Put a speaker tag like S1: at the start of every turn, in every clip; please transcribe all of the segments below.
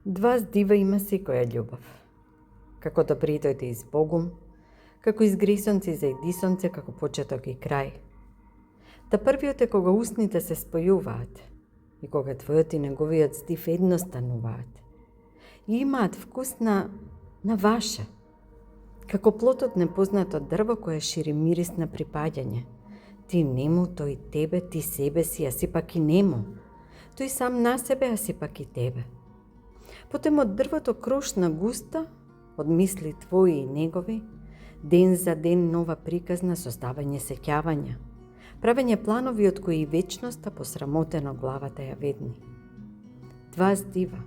S1: Два здива има секоја љубов. Како добритојте из Богум, како изгрисонци за едисонце, како почеток и крај. Та првиот е кога устните се спојуваат и кога твојот и неговиот здив едно стануваат. И имаат вкус на ваше, како плотот непознато дрво кое шири мирис на припаѓање. Ти нему, тој тебе, ти себе си, а си пак и нему. Тој сам на себе, а си пак и тебе. Потем од дрвото крошна густа, од мисли твои и негови, ден за ден нова приказна, создавање сеќавања, правење планови од кои вечноста посрамотено главата ја ведни. Два здива.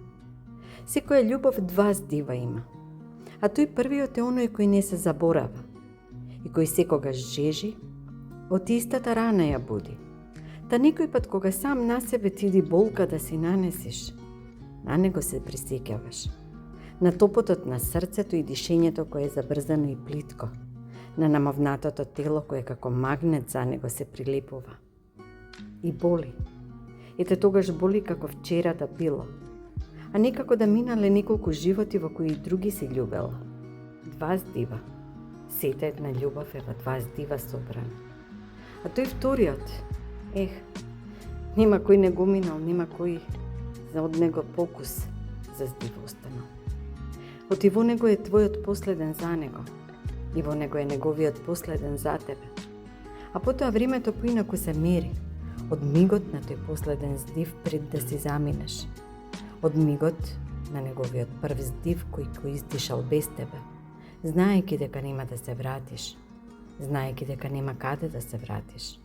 S1: Секоја љубов два здива има, а тој првиот е оној кој не се заборава и кој секогаш жежи, од истата рана ја буди. Та некој пат кога сам на себе ти иди болка да си нанесиш, на него се присеќаваш. На топотот на срцето и дишењето кое е забрзано и плитко, на намовнатото тело кое како магнет за него се прилепува. И боли. Ете тогаш боли како вчера да било, а не како да минале неколку животи во кои и други се љубела. Два здива. Сета една љубов е во два здива собрана. А тој вториот, нема кој не го минал, нема кој за од него покус за здив останал. Оти во него е твојот последен за него, и во него е неговиот последен за тебе. А потоа времето поинаку се мери, од мигот на тој последен здив пред да си заминеш, од мигот на неговиот прв здив кој издишал без тебе, знаејќи дека нема да се вратиш, знаејќи дека нема каде да се вратиш.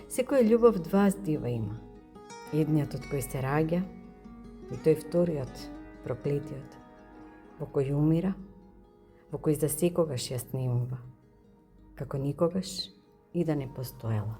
S1: Секоја љубов два здива има. Едниот од кој се раѓа и тој вториот, проклетиот, во кој умира, во кој за секогаш ја снимува, како никогаш и да не постоела.